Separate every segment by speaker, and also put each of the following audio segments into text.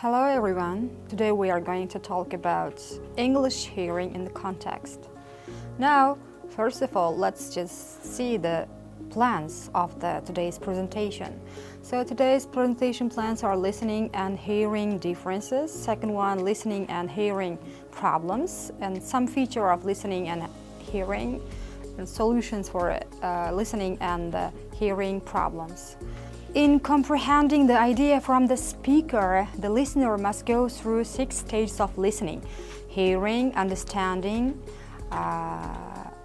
Speaker 1: Hello everyone, today we are going to talk about English hearing in the context. Now, first of all, let's just see the plans of today's presentation. So today's presentation plans are listening and hearing differences, second one listening and hearing problems, and some feature of listening and hearing, and solutions for listening and hearing problems. In comprehending the idea from the speaker, the listener must go through 6 stages of listening: hearing, understanding,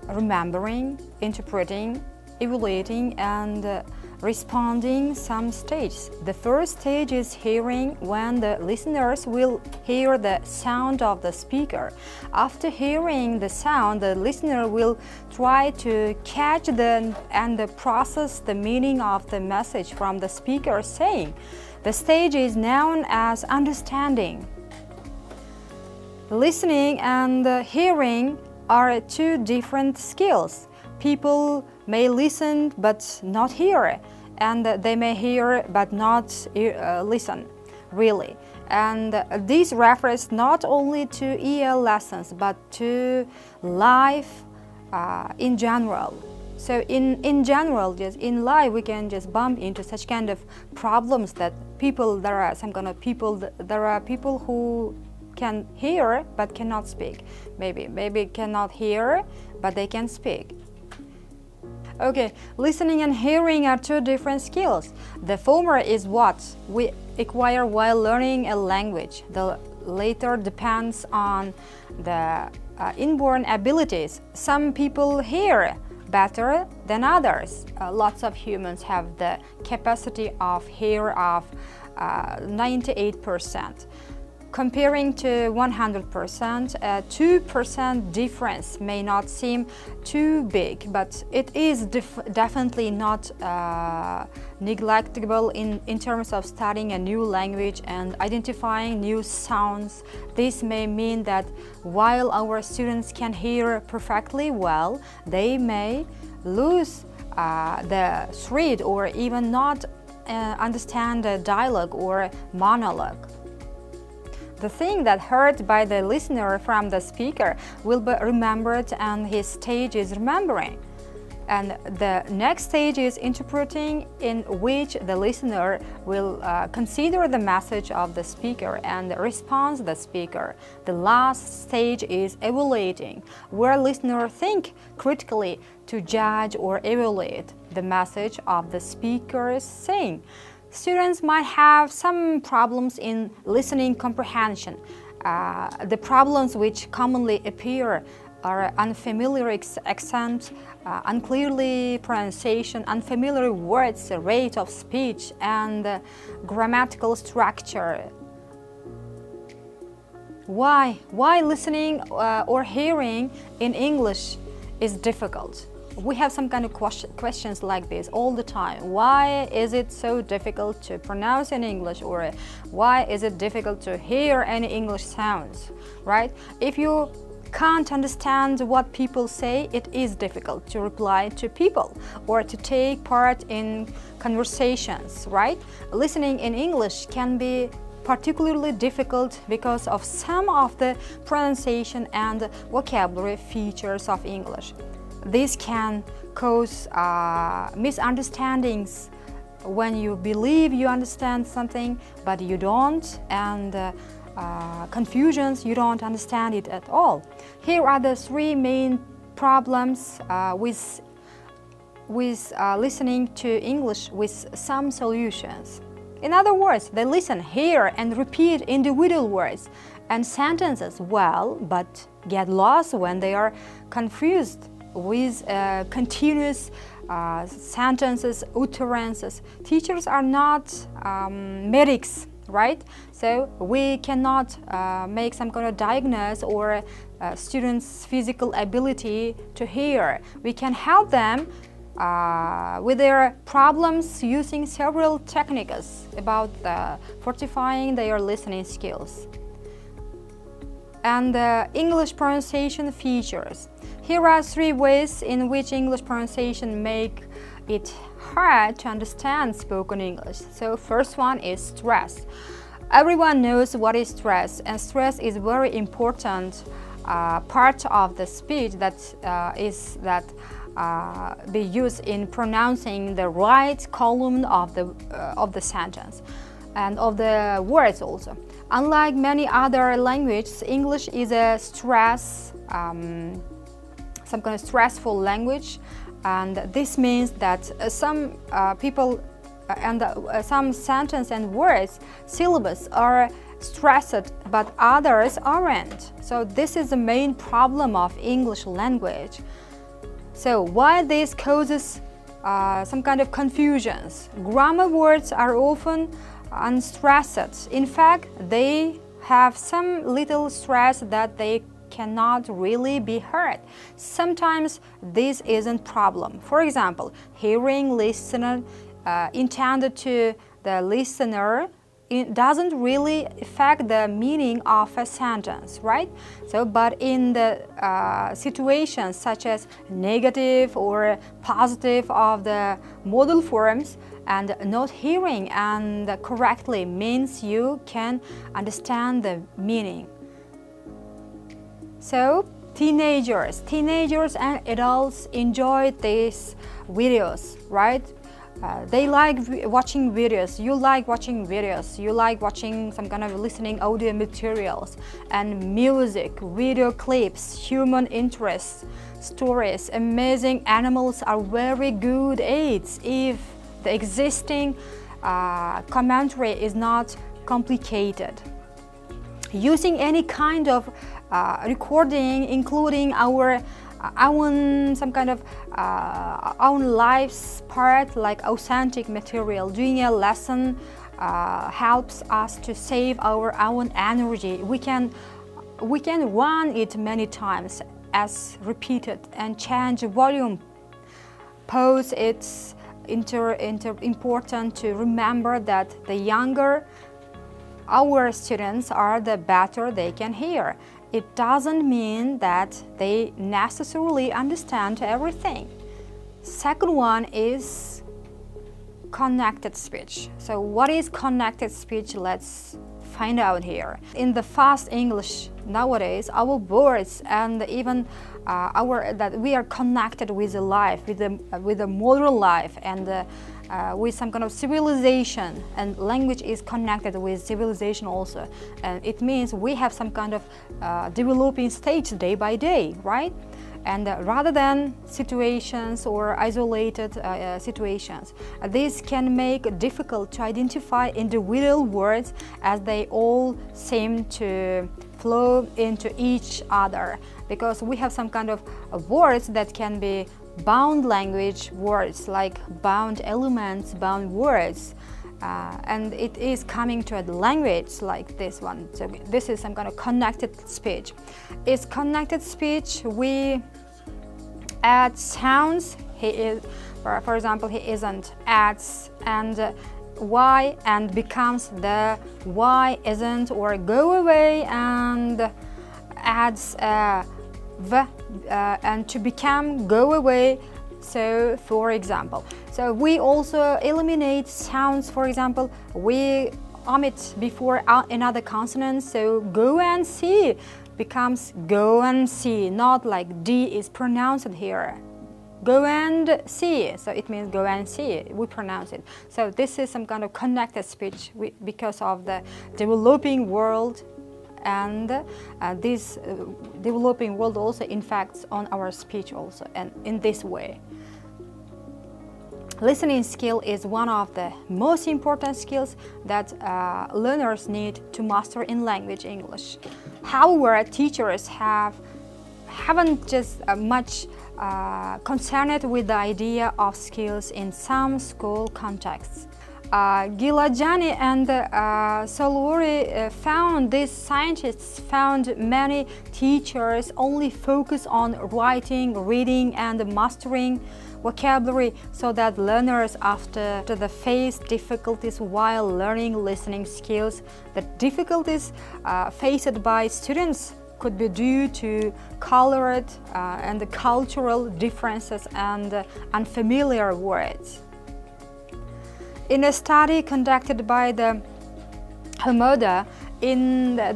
Speaker 1: remembering, interpreting, evaluating, and responding some stages. The first stage is hearing, when the listeners will hear the sound of the speaker. After hearing the sound, the listener will try to catch and process the meaning of the message from the speaker saying. The stage is known as understanding. Listening and hearing are 2 different skills. People may listen but not hear, and they may hear but not listen, really. And this refers not only to EL lessons but to life in general. So in general, just in life, we can just bump into such kind of problems that there are people who can hear but cannot speak. Maybe cannot hear but they can speak. Okay, listening and hearing are 2 different skills. The former is what we acquire while learning a language. The latter depends on the inborn abilities. Some people hear better than others. Lots of humans have the capacity of hear of 98%. Comparing to 100%, a 2% difference may not seem too big, but it is definitely not neglectable in terms of studying a new language and identifying new sounds. This may mean that while our students can hear perfectly well, they may lose the thread or even not understand the dialogue or monologue. The thing that heard by the listener from the speaker will be remembered, and his stage is remembering. And the next stage is interpreting, in which the listener will consider the message of the speaker and respond to the speaker. The last stage is evaluating, where listeners think critically to judge or evaluate the message of the speaker's saying. Students might have some problems in listening comprehension. The problems which commonly appear are unfamiliar accent, unclearly pronunciation, unfamiliar words, rate of speech, and grammatical structure. Why listening or hearing in English is difficult? We have some kind of questions like this all the time. Why is it so difficult to pronounce in English, or why is it difficult to hear any English sounds, right? If you can't understand what people say, it is difficult to reply to people or to take part in conversations, right? Listening in English can be particularly difficult because of some of the pronunciation and vocabulary features of English. This can cause misunderstandings when you believe you understand something but you don't, and confusions, you don't understand it at all. Here are the 3 main problems with listening to English, with some solutions. In other words, they listen, hear, and repeat individual words and sentences well, but get lost when they are confused with continuous sentences, utterances. Teachers are not medics, right? So we cannot make some kind of diagnosis or students' physical ability to hear. We can help them with their problems using several techniques about fortifying their listening skills. And English pronunciation features. Here are 3 ways in which English pronunciation make it hard to understand spoken English. So first one is stress. Everyone knows what is stress, and stress is very important part of the speech that be used in pronouncing the right column of the sentence and of the words also. Unlike many other languages, English is a some kind of stressful language, and this means that some people and some sentence and words syllables are stressed, but others aren't. So this is the main problem of English language. So why this causes some kind of confusions? Grammar words are often unstressed. In fact, they have some little stress that they cannot really be heard. Sometimes this isn't problem. For example, hearing listener intended to the listener, it doesn't really affect the meaning of a sentence, right? So, but in the situations such as negative or positive of the modal forms, and not hearing and correctly means you can understand the meaning. So, teenagers and adults enjoy these videos, right? They like watching videos, you like watching videos, you like watching some kind of listening audio materials and music, video clips, human interests, stories, amazing animals are very good aids if the existing commentary is not complicated. Using any kind of recording, including our own some kind of own life's part, like authentic material. Doing a lesson helps us to save our own energy. We can run it many times as repeated and change volume. Pause. It's important to remember that the younger our students are, the better they can hear. It doesn't mean that they necessarily understand everything. Second one is connected speech. So what is connected speech? Let's find out here. In the fast English nowadays, our words and even that we are connected with the life, with the modern life, and with some kind of civilization, and language is connected with civilization also, and it means we have some kind of developing stage day by day, right? And rather than situations or isolated situations, this can make it difficult to identify individual words as they all seem to flow into each other, because we have some kind of words that can be bound language words, like bound elements, bound words, and it is coming to a language like this one. So this is some kind of connected speech. It's connected speech. We add sounds. He is, for example, he isn't, adds and why and becomes the why isn't, or go away and adds v and to become go away. So for example, so we also eliminate sounds. For example, we omit before another consonant, so go and see becomes go and see, not like D is pronounced here. Go and see, so it means go and see, we pronounce it. So this is some kind of connected speech because of the developing world, and this developing world also impacts on our speech also, and in this way. Listening skill is one of the most important skills that learners need to master in language English. However, teachers haven't just much concerned with the idea of skills in some school contexts. Gilajani and Soluri found, these scientists found many teachers only focus on writing, reading and mastering vocabulary, so that learners after they face difficulties while learning listening skills. The difficulties faced by students could be due to colored and the cultural differences and unfamiliar words. In a study conducted by the Hamoda,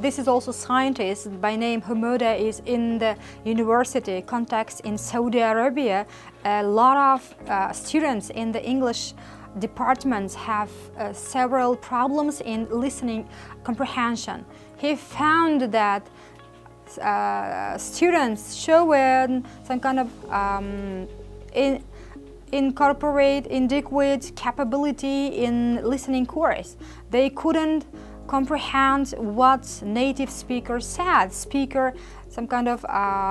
Speaker 1: this is also scientist by name Hamoda, is in the university context in Saudi Arabia. A lot of students in the English departments have several problems in listening comprehension. He found that students showing some kind of inadequate capability in listening course. They couldn't comprehend what native speaker said. Speaker some kind of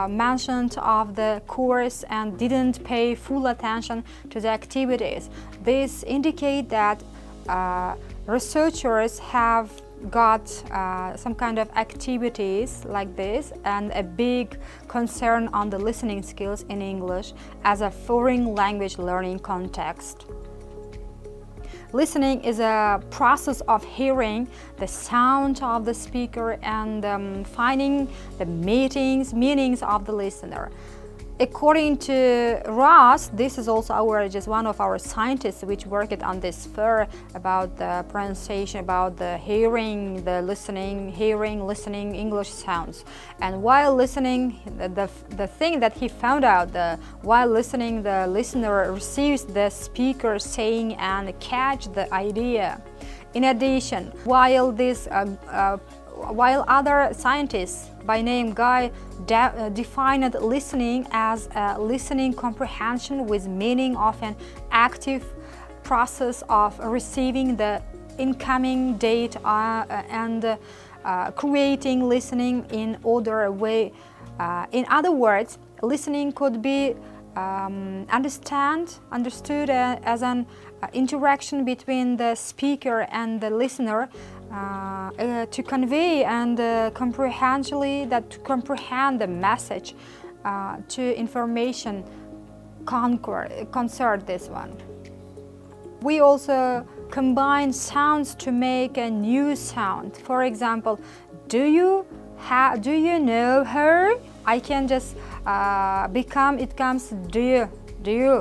Speaker 1: mentioned of the course and didn't pay full attention to the activities. This indicate that researchers have got some kind of activities like this and a big concern on the listening skills in English as a foreign language learning context. Listening is a process of hearing the sound of the speaker and finding the meanings of the listener. According to Ross, this is also just one of our scientists which worked on this sphere about the pronunciation, about the hearing, the listening, listening English sounds. And while listening, the thing that he found out, while listening, the listener receives the speaker saying and catch the idea. In addition, while other scientists by name Guy defined listening as listening comprehension with meaning of an active process of receiving the incoming data and creating listening in other way. In other words, listening could be understood as an interaction between the speaker and the listener to convey and comprehensively to comprehend the message to information concern this one. We also combine sounds to make a new sound. For example, do you know her? I can just it comes do you,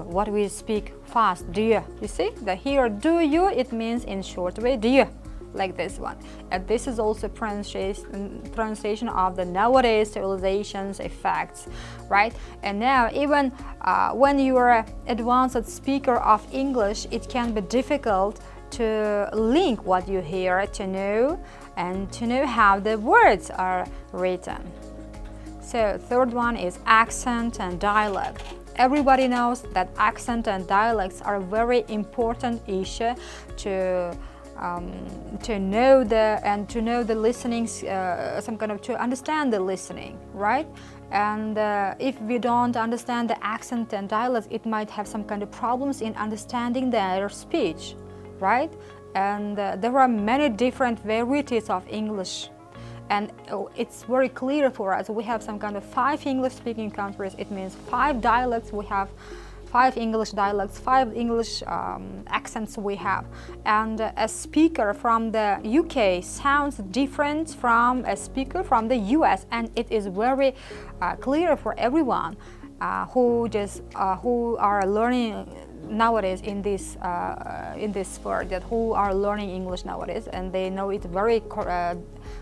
Speaker 1: what we speak fast, do you see the here do you, it means in short way do you, like this one. And this is also pronunciation of the nowadays civilizations effects, right? And now even when you are an advanced speaker of English, it can be difficult to link what you hear to know and to know how the words are written. So third one is accent and dialect. Everybody knows that accent and dialects are a very important issue to know the listening, to understand the listening, right? And if we don't understand the accent and dialects, it might have some kind of problems in understanding their speech, right? And there are many different varieties of English. And it's very clear for us. We have some kind of 5 English-speaking countries. It means 5 dialects. We have 5 English dialects, 5 English accents we have. And a speaker from the UK sounds different from a speaker from the US. And it is very clear for everyone who are learning nowadays in this sphere, that who are learning English nowadays, and they know it very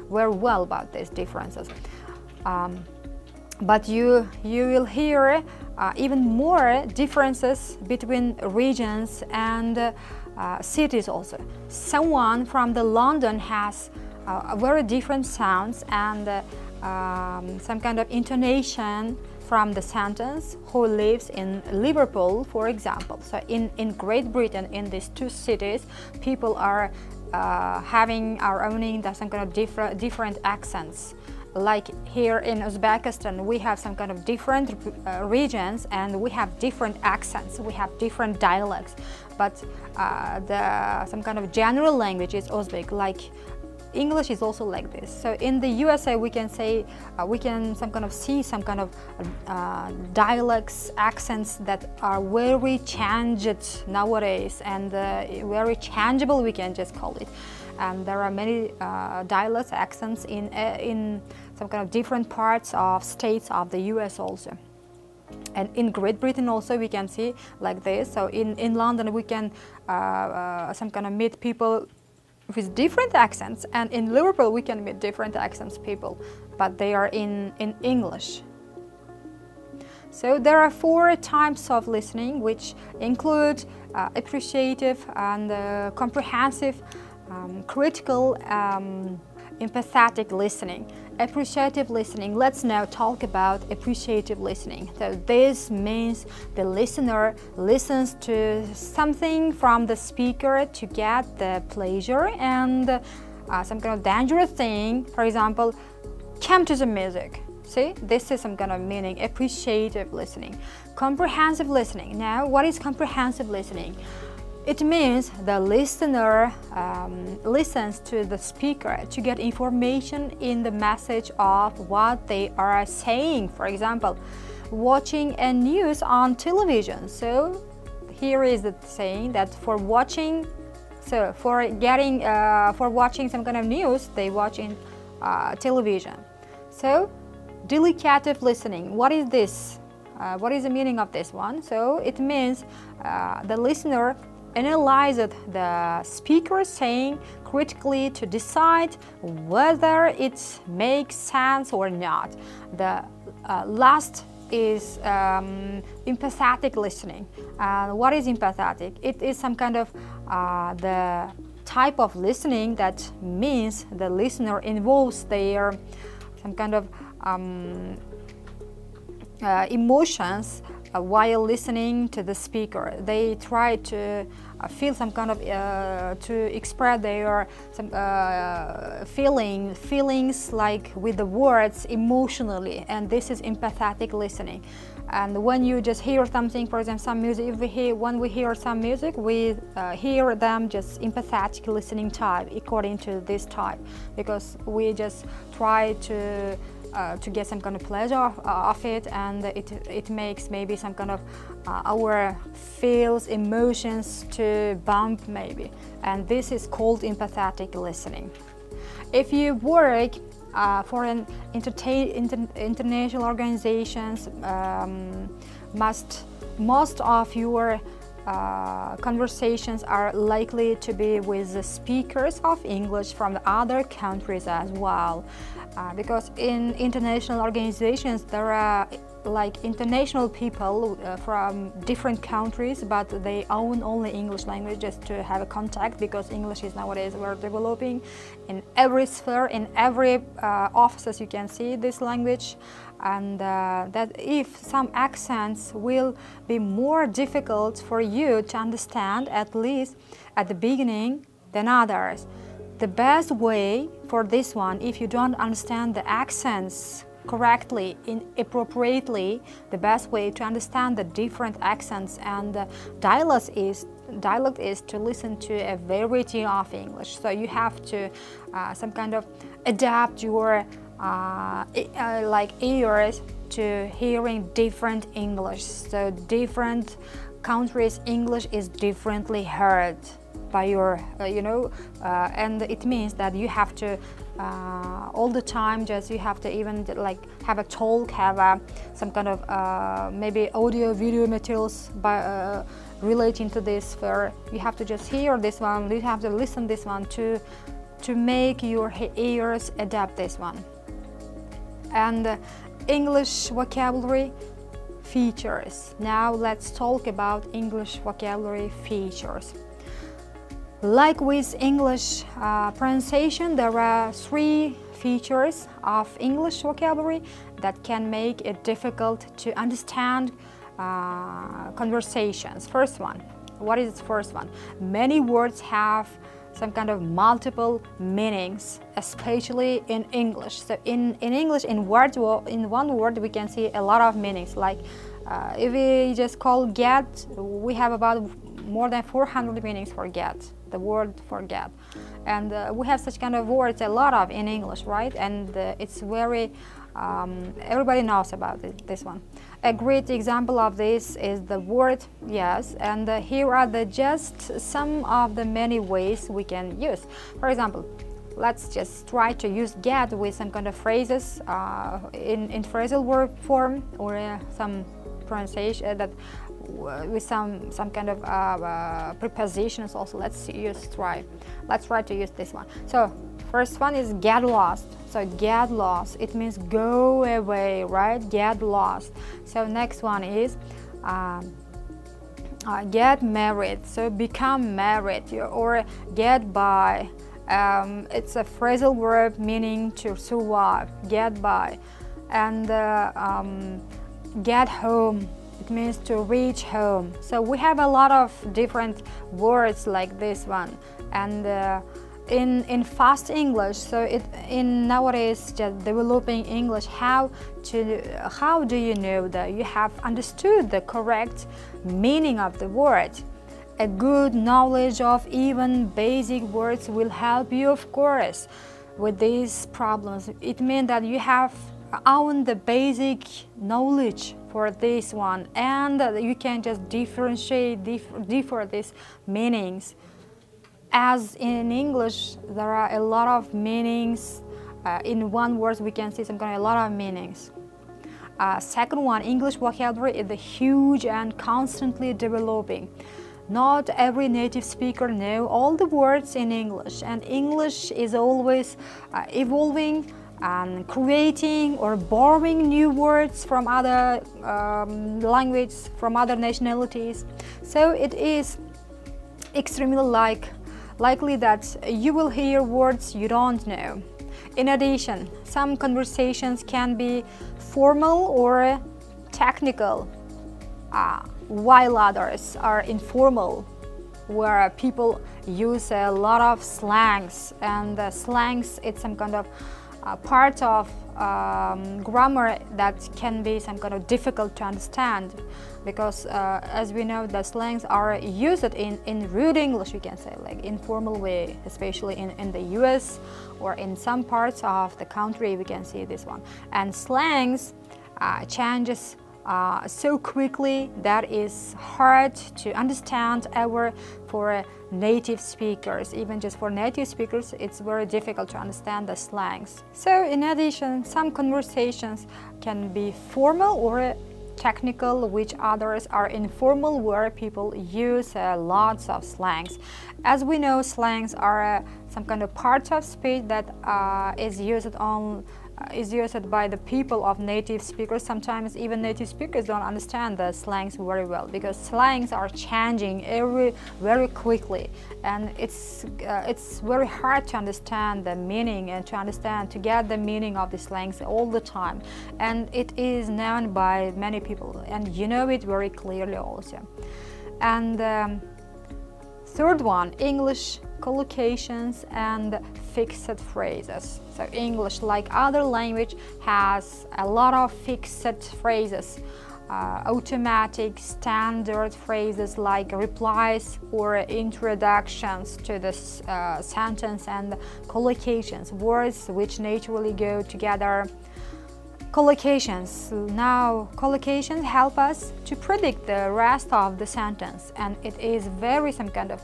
Speaker 1: well about these differences. But you will hear even more differences between regions and cities also. Someone from the London has very different sounds and some kind of intonation from the sentence who lives in Liverpool, for example. So in Great Britain, in these 2 cities, people are owning some kind of different accents. Like here in Uzbekistan, we have some kind of different regions and we have different accents, we have different dialects. But some kind of general language is Uzbek, like English is also like this. So in the USA, we can say, we can see some kind of dialects, accents that are very changed nowadays and very changeable, we can just call it. And there are many dialects, accents in some kind of different parts of states of the US also. And in Great Britain also we can see like this. So in London we can some kind of meet people with different accents, and in Liverpool we can meet different accents people, but they are in English. So there are 4 types of listening, which include appreciative and comprehensive, critical, empathetic listening. Appreciative listening, let's now talk about appreciative listening. So this means the listener listens to something from the speaker to get the pleasure and some kind of dangerous thing. For example, come to the music. See, this is some kind of meaning, appreciative listening. Comprehensive listening. Now, what is comprehensive listening? It means the listener listens to the speaker to get information in the message of what they are saying. For example, watching a news on television. So here is the saying that for watching some kind of news, they watch in television. So delicative listening. What is this? What is the meaning of this one? So it means the listener analyzed the speaker saying critically to decide whether it makes sense or not. The last is empathetic listening. What is empathetic? It is some kind of the type of listening that means the listener involves their some kind of emotions while listening to the speaker. They try to feel some kind of to express their feelings like with the words emotionally, and this is empathetic listening. And when you just hear something, for example, some music, when we hear some music, we hear them just empathetic listening type, according to this type, because we just try to get some kind of pleasure of it, and it makes maybe some kind of our feels, emotions to bump maybe, and this is called empathetic listening. If you work for an international organizations, most of your conversations are likely to be with the speakers of English from the other countries as well, because in international organizations there are like international people from different countries, but they own only English language just to have a contact, because English is nowadays we're developing in every sphere, in every offices you can see this language, and that if some accents will be more difficult for you to understand, at least at the beginning, than others. The best way for this one, if you don't understand the accents correctly, appropriately, the best way to understand the different accents and dialect is to listen to a variety of English. So you have to some kind of adapt your like ears to hearing different English. So different countries' English is differently heard by your and it means that you have to all the time you have to even like have a talk, have some kind of maybe audio video materials by relating to this, where you have to just hear this one, you have to listen this one to make your ears adapt this one. And English vocabulary features. Now let's talk about English vocabulary features. Like with English pronunciation, there are 3 features of English vocabulary that can make it difficult to understand conversations. First one, what is the first one? Many words have some kind of multiple meanings, especially in English. So in English, in one word, we can see a lot of meanings. Like if we just call get, we have about more than 400 meanings for get, the word for get. And we have such kind of words, a lot of in English, right? And it's very, everybody knows about this one. A great example of this is the word yes, and here are just some of the many ways we can use. For example, let's just try to use get with some kind of phrases in phrasal verb form, or some pronunciation that with some kind of prepositions also. Let's try to use this one. So first one is get lost. So get lost, it means go away, right? Get lost. So next one is get married, so become married, or get by. It's a phrasal verb meaning to survive, get by. And get home, it means to reach home. So we have a lot of different words like this one. And in fast English, so in nowadays just developing English, how do you know that you have understood the correct meaning of the word? A good knowledge of even basic words will help you, of course, with these problems. It means that you have own the basic knowledge for this one, and you can just differentiate differ these meanings. As in English, there are a lot of meanings. In one word, we can see a lot of meanings. Second one, English vocabulary is huge and constantly developing. Not every native speaker knows all the words in English, and English is always evolving and creating or borrowing new words from other languages, from other nationalities. So it is extremely likely that you will hear words you don't know. In addition, some conversations can be formal or technical, while others are informal, where people use a lot of slangs, and the slangs, it's some kind of part of grammar that can be some kind of difficult to understand, because as we know, the slangs are used in rude English, we can say, like informal way, especially in the US or in some parts of the country, we can see this one. And slangs changes so quickly that is hard to understand for native speakers. Even just for native speakers, it's very difficult to understand the slangs. So in addition, some conversations can be formal or technical, which others are informal, where people use lots of slangs. As we know, slangs are some kind of part of speech that is used by the people of native speakers. Sometimes even native speakers don't understand the slangs very well, because slangs are changing very quickly, and it's very hard to understand the meaning and to get the meaning of the slangs all the time. And it is known by many people, and you know it very clearly also. And third one, English collocations and fixed phrases. So English, like other language, has a lot of fixed phrases, automatic standard phrases like replies or introductions to the sentence, and collocations, words which naturally go together. Collocations. Now, collocations help us to predict the rest of the sentence, and it is very some kind of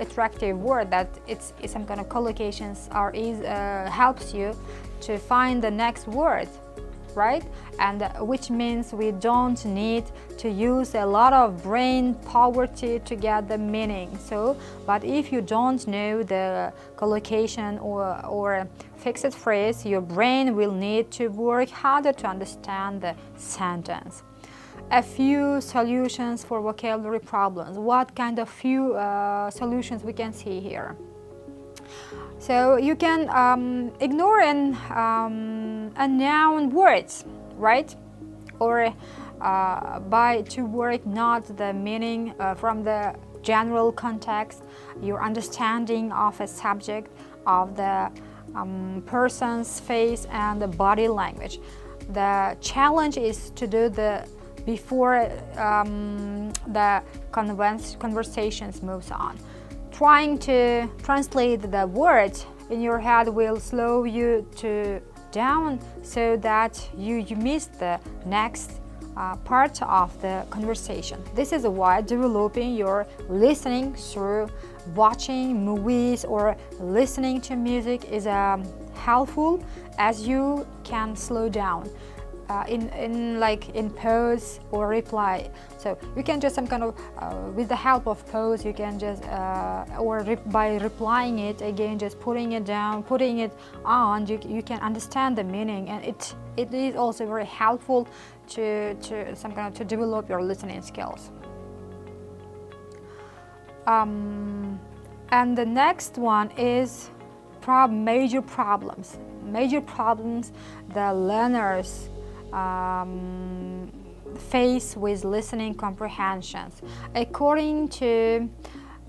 Speaker 1: attractive word that it's some kind of collocations helps you to find the next word, right? And which means we don't need to use a lot of brain power to get the meaning. So, but if you don't know the collocation or fixed phrase, your brain will need to work harder to understand the sentence. A few solutions for vocabulary problems. What kind of few solutions we can see here? So you can ignore a noun words, right? Or to work not the meaning from the general context, your understanding of a subject, of the person's face and the body language. The challenge is to do before the conversations moves on. Trying to translate the words in your head will slow you down, so that you miss the next part of the conversation. This is why developing your listening through watching movies or listening to music is helpful, as you can slow down. in pause or reply. So you can just some kind of with the help of pause, you can just by replying it again, just putting it down, putting it on, you can understand the meaning, and it is also very helpful to develop your listening skills. And the next one is major problems the learners face with listening comprehensions. According to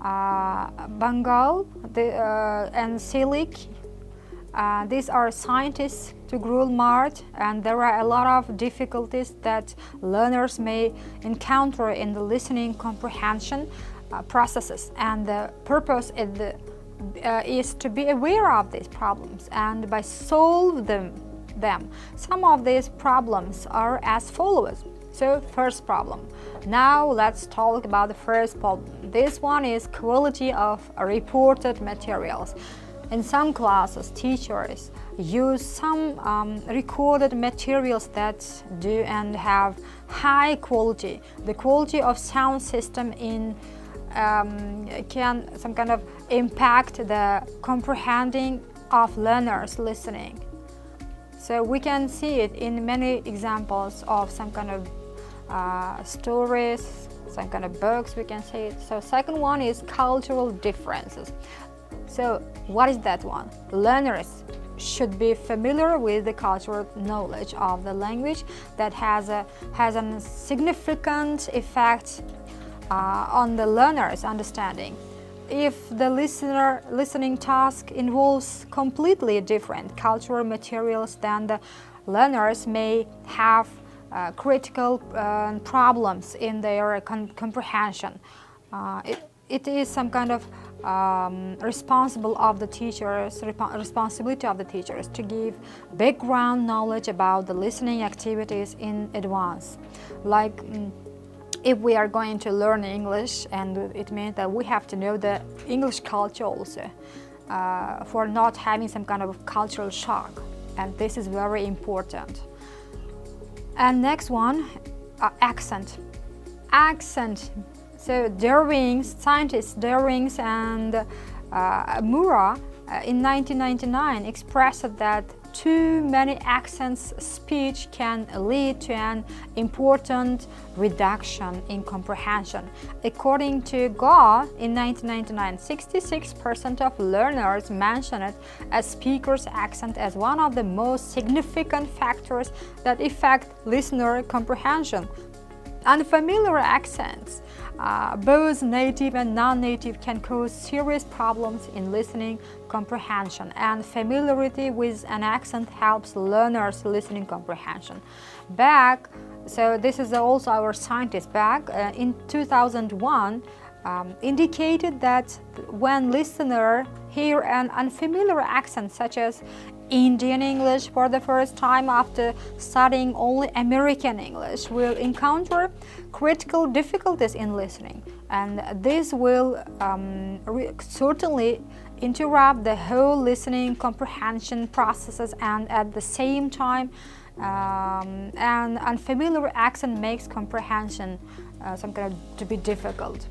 Speaker 1: Bengal and Silic, these are scientists to Grulmart, and there are a lot of difficulties that learners may encounter in the listening comprehension processes, and the purpose is to be aware of these problems and by solve them. Some of these problems are as follows. So first problem. Now let's talk about the first problem. This one is quality of reported materials. In some classes, teachers use some recorded materials that do and have high quality. The quality of sound system can some kind of impact the comprehending of learners listening. So we can see it in many examples of some kind of stories, some kind of books, we can say it. So second one is cultural differences. So what is that one? Learners should be familiar with the cultural knowledge of the language that has a significant effect on the learner's understanding. If the listening task involves completely different cultural materials, then the learners may have critical problems in their comprehension. It is some kind of responsibility of the teachers to give background knowledge about the listening activities in advance. Like if we are going to learn English, and it means that we have to know the English culture also for not having some kind of cultural shock, and this is very important. And next one, accent. So scientists Derwings and Mura in 1999 expressed that too many accents speech can lead to an important reduction in comprehension. According to Gaw, in 1999, 66% of learners mentioned a speaker's accent as one of the most significant factors that affect listener comprehension. Unfamiliar accents, both native and non-native, can cause serious problems in listening comprehension, and familiarity with an accent helps learners' listening comprehension. So this is also our scientist in 2001 indicated that when listeners hear an unfamiliar accent such as Indian English for the first time after studying only American English, will encounter critical difficulties in listening, and this will certainly interrupt the whole listening comprehension processes, and at the same time an unfamiliar accent makes comprehension to be difficult.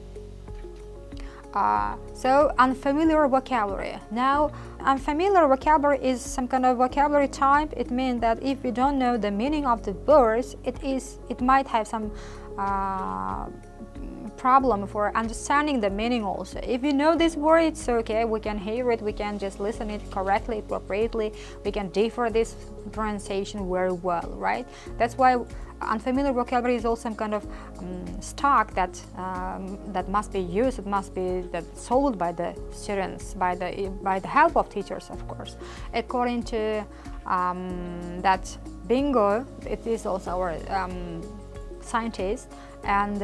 Speaker 1: So unfamiliar vocabulary. Now, unfamiliar vocabulary is some kind of vocabulary type. It means that if you don't know the meaning of the words, it might have some problem for understanding the meaning also. If you know this word, it's okay, we can hear it, we can just listen it correctly, appropriately, we can decipher this pronunciation very well, right? That's why unfamiliar vocabulary is also some kind of stock that must be used. It must be solved by the students, by the help of teachers, of course. According to that Bingo, it is also our scientist, and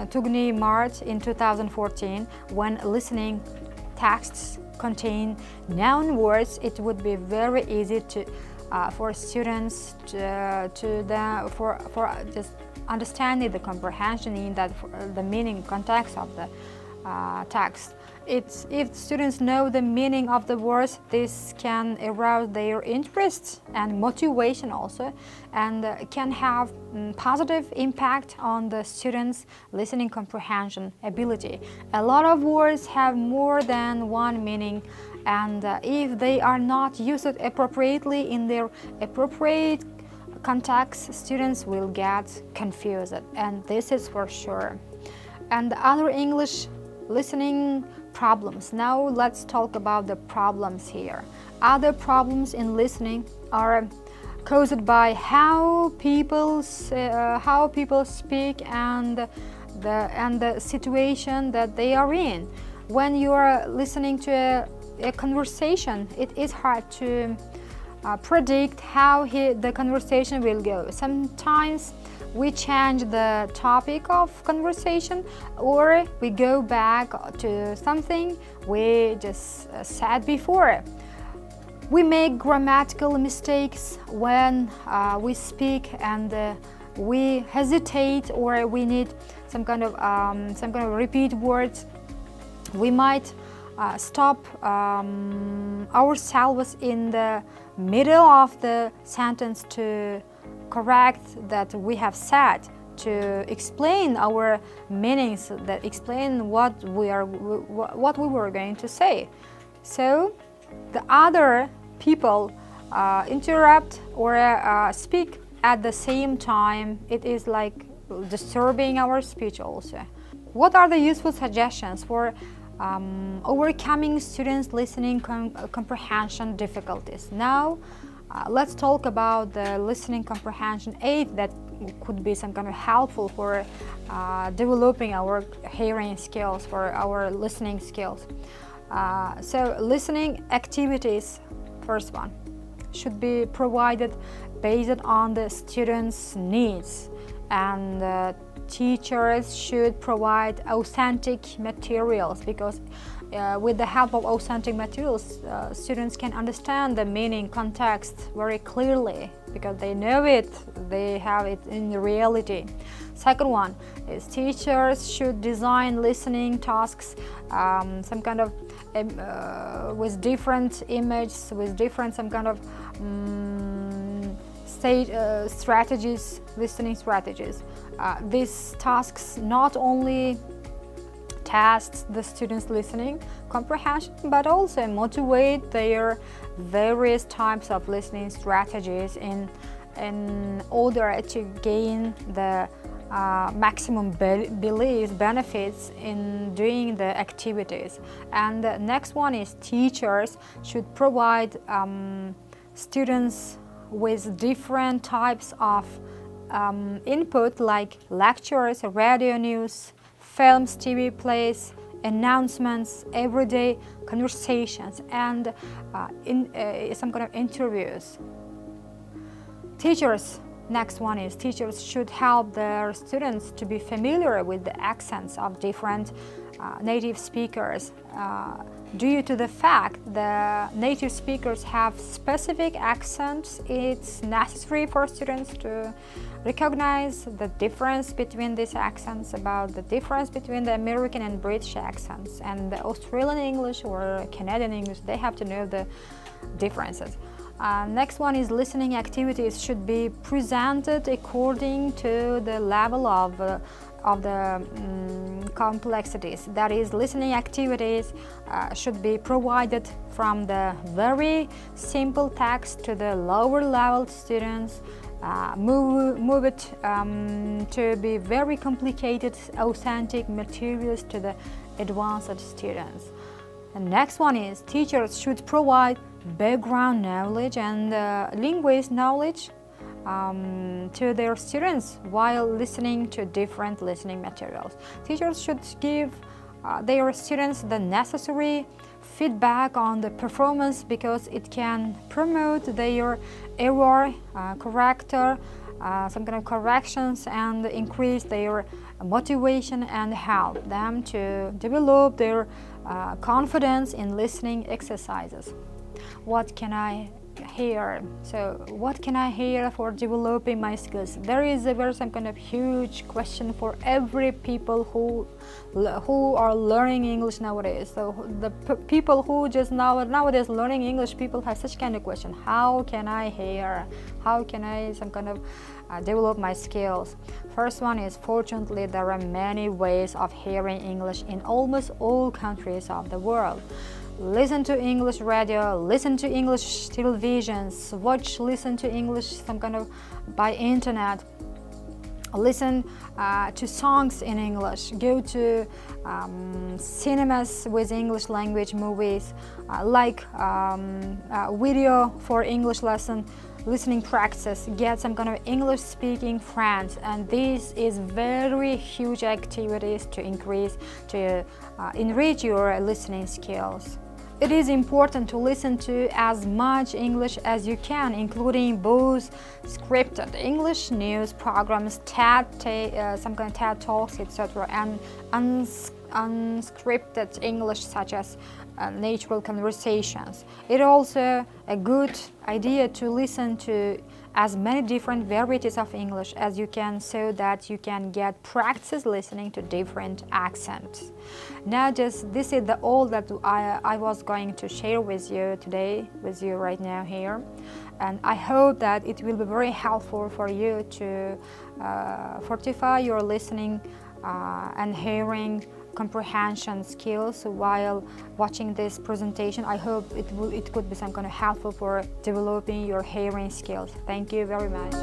Speaker 1: Tugni Mart in 2014, when listening texts contain noun words, it would be very easy for students for just understanding the comprehension in that the meaning context of the text. if students know the meaning of the words, this can arouse their interest and motivation also, and can have positive impact on the students' listening comprehension ability. A lot of words have more than one meaning, and if they are not used appropriately in their appropriate context, students will get confused, and this is for sure. And other English listening problems. Now let's talk about the problems here. Other problems in listening are caused by how people speak and the situation that they are in. When you are listening to a conversation, it is hard to predict how the conversation will go. Sometimes we change the topic of conversation, or we go back to something we just said before. We make grammatical mistakes when we speak, and we hesitate, or we need some kind of repeat words. We might stop ourselves in the middle of the sentence to correct that we have said, to explain our meanings, that explain what we were going to say. So the other people interrupt or speak at the same time. It is like disturbing our speech also. What are the useful suggestions for overcoming students' listening comprehension difficulties? Now let's talk about the listening comprehension aid that could be some kind of helpful for developing our hearing skills, for our listening skills. So listening activities, first one, should be provided based on the students' needs, and teachers should provide authentic materials, because with the help of authentic materials, students can understand the meaning, context very clearly, because they know it, they have it in reality. Second one is teachers should design listening tasks, some kind of with different images, with different some kind of strategies, listening strategies. These tasks not only test the students' listening comprehension, but also motivate their various types of listening strategies in order to gain the maximum benefits in doing the activities. And the next one is teachers should provide students with different types of input, like lectures, radio news, films, TV plays, announcements, everyday conversations, and some kind of interviews. Teachers, next one is teachers should help their students to be familiar with the accents of different native speakers. Due to the fact that native speakers have specific accents, it's necessary for students to recognize the difference between these accents, about the difference between the American and British accents, and the Australian English or Canadian English. They have to know the differences. Next one is listening activities should be presented according to the level of the complexities. That is, listening activities should be provided from the very simple text to the lower level students. Move it to be very complicated, authentic materials to the advanced students. The next one is teachers should provide background knowledge and linguist knowledge to their students while listening to different listening materials. Teachers should give their students the necessary feedback on the performance, because it can promote their error, corrector, some kind of corrections, and increase their motivation and help them to develop their confidence in listening exercises. What can I hear. So what can I hear for developing my skills? There is a very some kind of huge question for every people who are learning English nowadays. So the people who just nowadays learning English, people have such kind of question: how can I hear? How can I some kind of develop my skills? First one is, fortunately there are many ways of hearing English in almost all countries of the world. Listen to English radio, listen to English televisions, listen to English some kind of by internet, listen to songs in English, go to cinemas with English language movies, like video for English lesson, listening practice, get some kind of English speaking friends, and this is very huge activities to enrich your listening skills. It is important to listen to as much English as you can, including both scripted English news programs, some kind of TED Talks, etc., and unscripted English such as natural conversations. It's also a good idea to listen to as many different varieties of English as you can, so that you can get practice listening to different accents. Now this is all that I was going to share with you today, with you right now here, and I hope that it will be very helpful for you to fortify your listening and hearing comprehension skills while watching this presentation. I hope it could be some kind of helpful for developing your hearing skills. Thank you very much.